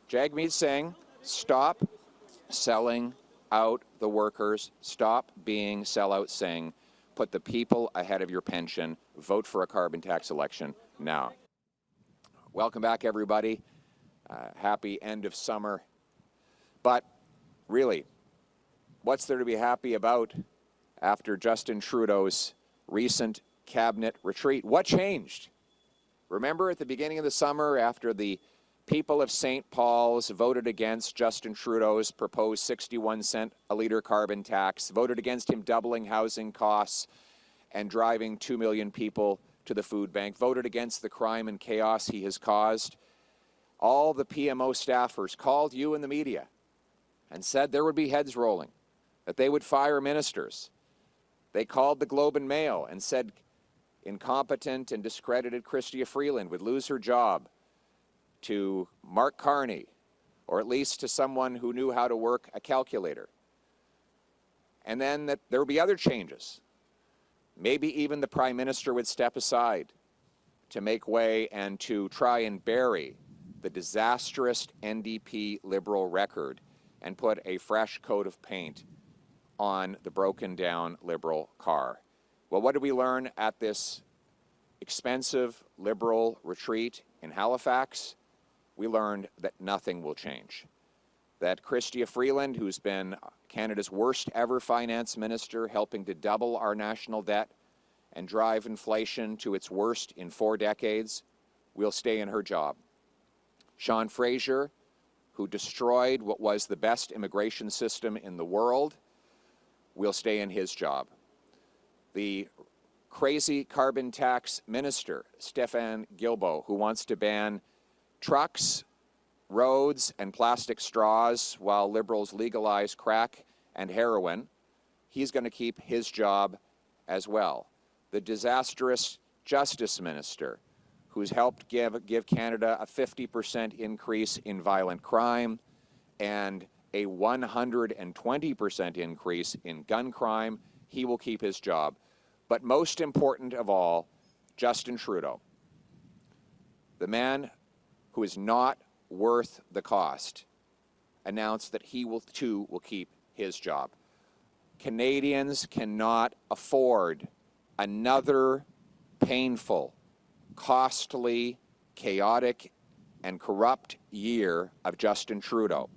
Jagmeet Singh, stop selling out the workers. Stop being sellout Singh. Put the people ahead of your pension. Vote for a carbon tax election now. Welcome back, everybody. Happy end of summer. But really, what's there to be happy about after Justin Trudeau's recent cabinet retreat? What changed? Remember at the beginning of the summer, after the people of St. Paul's voted against Justin Trudeau's proposed 61-cent a litre carbon tax, voted against him doubling housing costs and driving 2 million people to the food bank, voted against the crime and chaos he has caused. All the PMO staffers called you and the media and said there would be heads rolling, that they would fire ministers. They called the Globe and Mail and said incompetent and discredited Chrystia Freeland would lose her job to Mark Carney, or at least to someone who knew how to work a calculator. And then that there would be other changes. Maybe even the Prime Minister would step aside to make way and to try and bury the disastrous NDP Liberal record and put a fresh coat of paint on the broken down Liberal car. Well, what did we learn at this expensive Liberal retreat in Halifax? We learned that nothing will change. That Chrystia Freeland, who's been Canada's worst ever finance minister, helping to double our national debt and drive inflation to its worst in 4 decades, will stay in her job. Sean Fraser, who destroyed what was the best immigration system in the world, will stay in his job. The crazy carbon tax minister, Guilbeault, who wants to ban trucks, roads, and plastic straws while Liberals legalize crack and heroin, he's going to keep his job as well. The disastrous justice minister, who's helped give Canada a 50% increase in violent crime and a 120% increase in gun crime, he will keep his job. But most important of all, Justin Trudeau, the man who is not worth the cost, announced that he will too will keep his job. Canadians cannot afford another painful, costly, chaotic, and corrupt year of Justin Trudeau.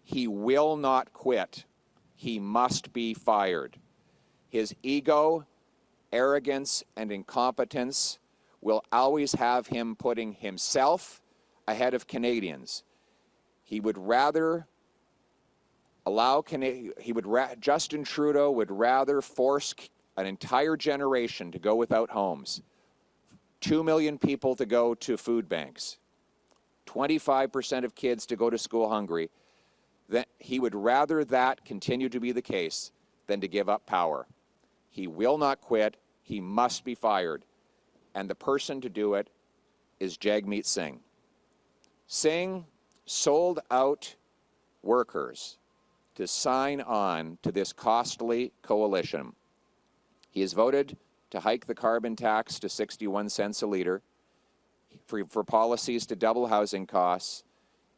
He will not quit. He must be fired. His ego, arrogance, and incompetence will always have him putting himself ahead of Canadians. He would rather allow Justin Trudeau would rather force an entire generation to go without homes, 2 million people to go to food banks, 25% of kids to go to school hungry. That he would rather that continue to be the case than to give up power. He will not quit. He must be fired. And the person to do it is Jagmeet Singh. Singh sold out workers to sign on to this costly coalition. He has voted to hike the carbon tax to 61 cents a litre, for policies to double housing costs,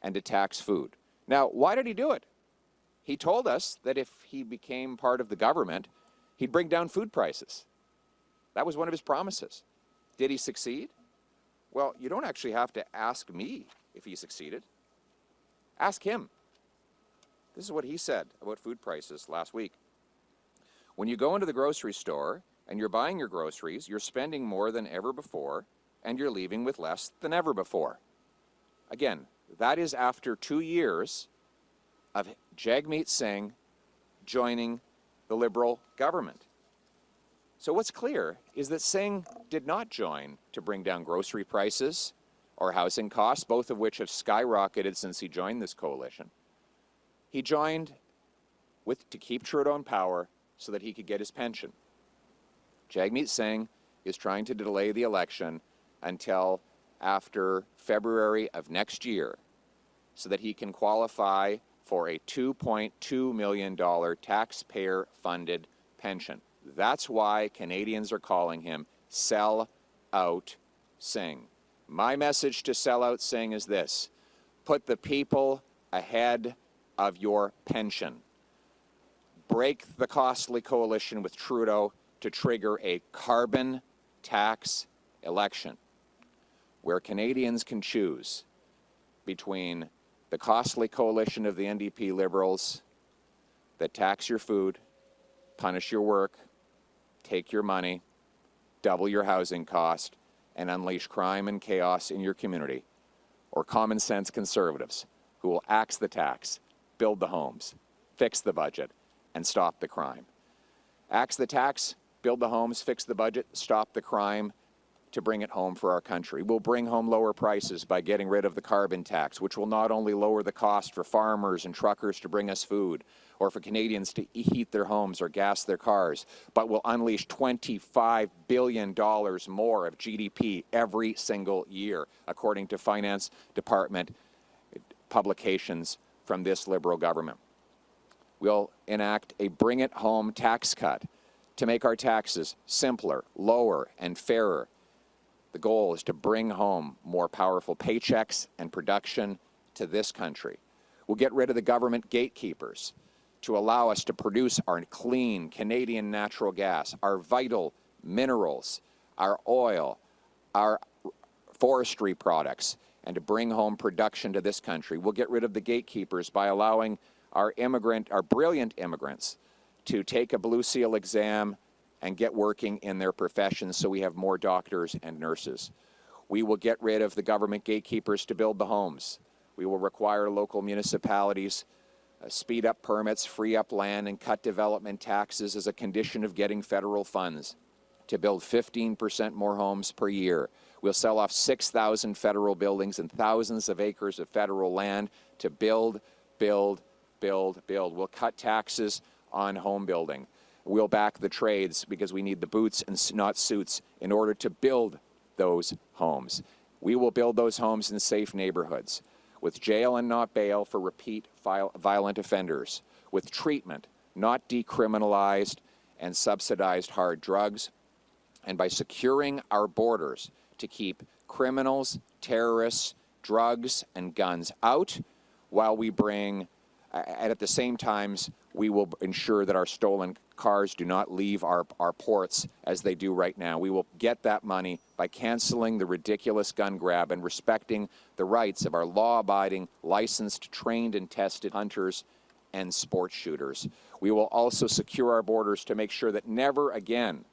and to tax food. Now, why did he do it? He told us that if he became part of the government, he'd bring down food prices. That was one of his promises. Did he succeed? Well, you don't actually have to ask me if he succeeded. Ask him. This is what he said about food prices last week. When you go into the grocery store and you're buying your groceries, you're spending more than ever before, and you're leaving with less than ever before. Again, that is after 2 years of Jagmeet Singh joining the Liberal government. So what's clear is that Singh did not join to bring down grocery prices or housing costs, both of which have skyrocketed since he joined this coalition. He joined to keep Trudeau in power so that he could get his pension. Jagmeet Singh is trying to delay the election until after February of next year so that he can qualify for a $2.2 million taxpayer-funded pension. That's why Canadians are calling him Sellout Singh. My message to Sellout Singh is this: Put the people ahead of your pension. Break the costly coalition with Trudeau to trigger a carbon tax election where Canadians can choose between the costly coalition of the NDP Liberals that tax your food, punish your work, take your money, double your housing cost, and unleash crime and chaos in your community, or common sense Conservatives who will axe the tax, build the homes, fix the budget, and stop the crime. Axe the tax, build the homes, fix the budget, stop the crime to bring it home for our country. We'll bring home lower prices by getting rid of the carbon tax, which will not only lower the cost for farmers and truckers to bring us food, or for Canadians to heat their homes or gas their cars, but will unleash $25 billion more of GDP every single year, according to Finance Department publications from this Liberal government. We'll enact a bring-it-home tax cut to make our taxes simpler, lower, and fairer. The goal is to bring home more powerful paychecks and production to this country. We'll get rid of the government gatekeepers to allow us to produce our clean Canadian natural gas, our vital minerals, our oil, our forestry products, and to bring home production to this country. We'll get rid of the gatekeepers by allowing our brilliant immigrants to take a Blue Seal exam and get working in their professions so we have more doctors and nurses. We will get rid of the government gatekeepers to build the homes. We will require local municipalities speed up permits, free up land, and cut development taxes as a condition of getting federal funds to build 15% more homes per year. We'll sell off 6,000 federal buildings and thousands of acres of federal land to build, build, build, build. We'll cut taxes on home building. We'll back the trades because we need the boots and not suits in order to build those homes. We will build those homes in safe neighborhoods with jail and not bail for repeat violent offenders, with treatment, not decriminalized and subsidized hard drugs, and by securing our borders to keep criminals, terrorists, drugs, and guns out while we bring, and at the same times, we will ensure that our stolen cars do not leave our ports as they do right now. We will get that money by canceling the ridiculous gun grab and respecting the rights of our law-abiding, licensed, trained, and tested hunters and sport shooters. We will also secure our borders to make sure that never again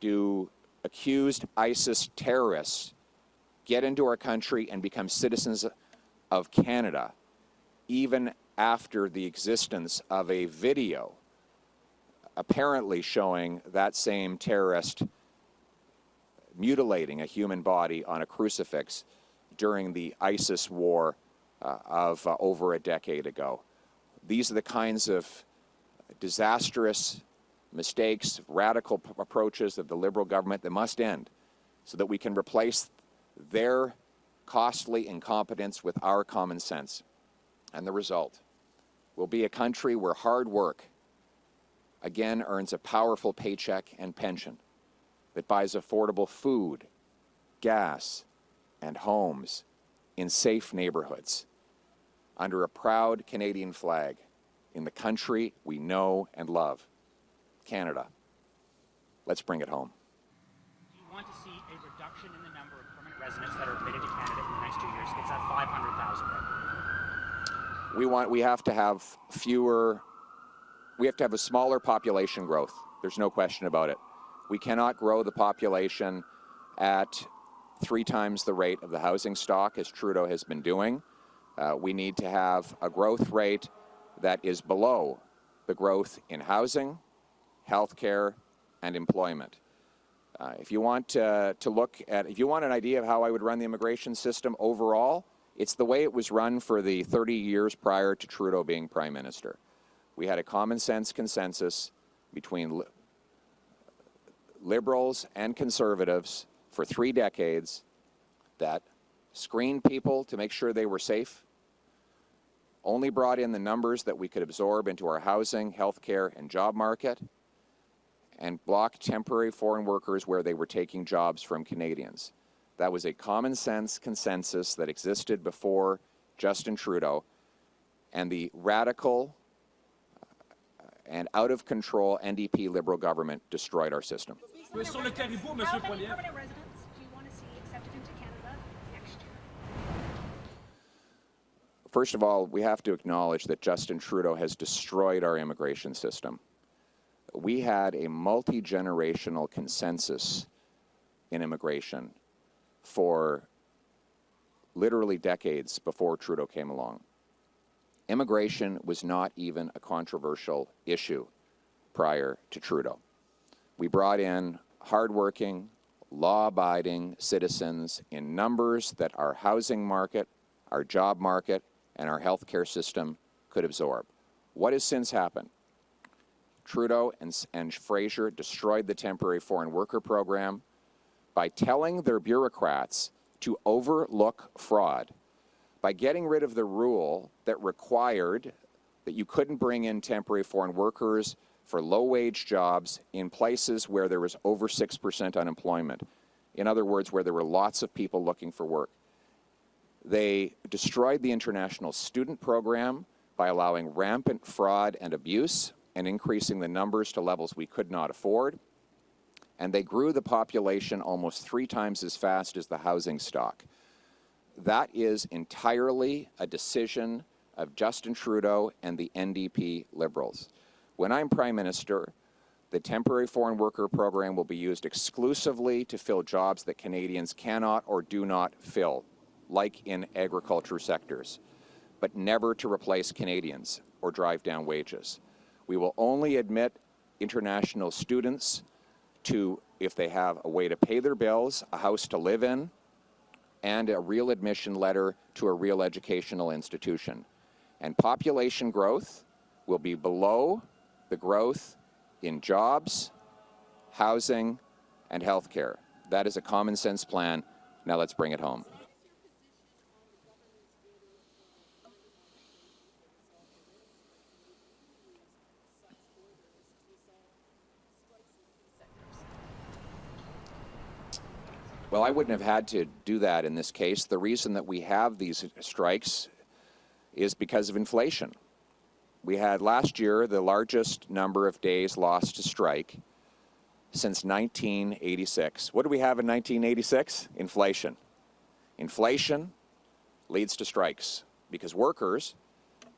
do accused ISIS terrorists get into our country and become citizens of Canada, even after the existence of a video apparently showing that same terrorist mutilating a human body on a crucifix during the ISIS war of over a decade ago. These are the kinds of disastrous mistakes, radical approaches of the Liberal government that must end so that we can replace their costly incompetence with our common sense. And the result will be a country where hard work again earns a powerful paycheck and pension that buys affordable food, gas, and homes in safe neighborhoods under a proud Canadian flag in the country we know and love, Canada. Let's bring it home. Do you want to see a reduction in the number of permanent residents that are admitted to Canada in the next 2 years? It's at 500,000 right now. We have to have fewer, we have to have a smaller population growth. There's no question about it. We cannot grow the population at 3 times the rate of the housing stock as Trudeau has been doing. We need to have a growth rate that is below the growth in housing, healthcare, and employment. If you want to look at, if you want an idea of how I would run the immigration system overall, it's the way it was run for the 30 years prior to Trudeau being Prime Minister. We had a common sense consensus between Liberals and Conservatives for 3 decades that screened people to make sure they were safe, only brought in the numbers that we could absorb into our housing, healthcare, and job market, and blocked temporary foreign workers where they were taking jobs from Canadians. That was a common sense consensus that existed before Justin Trudeau, and the radical and out of control NDP Liberal government destroyed our system. How many permanent residents do you want to see accepted into Canada next year? First of all, we have to acknowledge that Justin Trudeau has destroyed our immigration system. We had a multi-generational consensus in immigration for literally decades before Trudeau came along. Immigration was not even a controversial issue prior to Trudeau. We brought in hardworking, law-abiding citizens in numbers that our housing market, our job market, and our healthcare system could absorb. What has since happened? Trudeau and Fraser destroyed the temporary foreign worker program by telling their bureaucrats to overlook fraud, by getting rid of the rule that required that you couldn't bring in temporary foreign workers for low-wage jobs in places where there was over 6% unemployment. In other words, where there were lots of people looking for work. They destroyed the international student program by allowing rampant fraud and abuse and increasing the numbers to levels we could not afford. And they grew the population almost 3 times as fast as the housing stock. That is entirely a decision of Justin Trudeau and the NDP Liberals. When I'm Prime Minister, the temporary foreign worker program will be used exclusively to fill jobs that Canadians cannot or do not fill, like in agriculture sectors, but never to replace Canadians or drive down wages. We will only admit international students to, if they have a way to pay their bills, a house to live in, and a real admission letter to a real educational institution. And population growth will be below the growth in jobs, housing, and healthcare. That is a common sense plan. Now let's bring it home. Well, I wouldn't have had to do that in this case. The reason that we have these strikes is because of inflation. We had last year the largest number of days lost to strike since 1986. What do we have in 1986? Inflation. Inflation leads to strikes because workers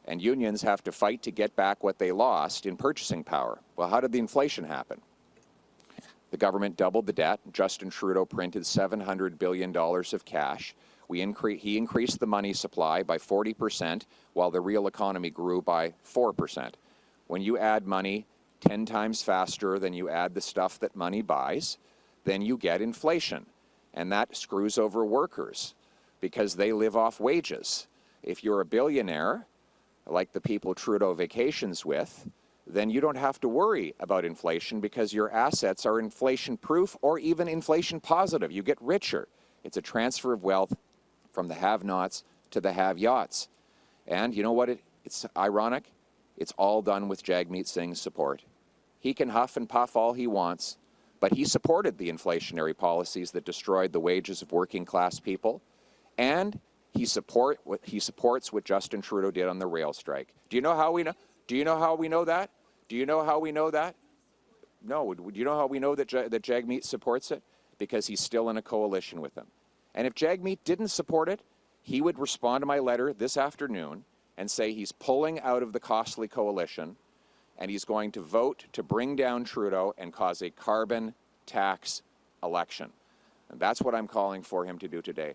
and unions have to fight to get back what they lost in purchasing power. Well, how did the inflation happen? The government doubled the debt. Justin Trudeau printed $700 billion of cash. He increased the money supply by 40%, while the real economy grew by 4%. When you add money 10 times faster than you add the stuff that money buys, then you get inflation. And that screws over workers because they live off wages. If you're a billionaire, like the people Trudeau vacations with, then you don't have to worry about inflation because your assets are inflation-proof or even inflation-positive. You get richer. It's a transfer of wealth from the have-nots to the have-yachts. And you know what? It's ironic. It's all done with Jagmeet Singh's support. He can huff and puff all he wants, but he supported the inflationary policies that destroyed the wages of working-class people, and he supports what Justin Trudeau did on the rail strike. Do you know how we know? Do you know how we know that? Do you know how we know that? No. Do you know how we know that Jagmeet supports it? Because he's still in a coalition with them. And if Jagmeet didn't support it, he would respond to my letter this afternoon and say he's pulling out of the costly coalition and he's going to vote to bring down Trudeau and cause a carbon tax election. And that's what I'm calling for him to do today.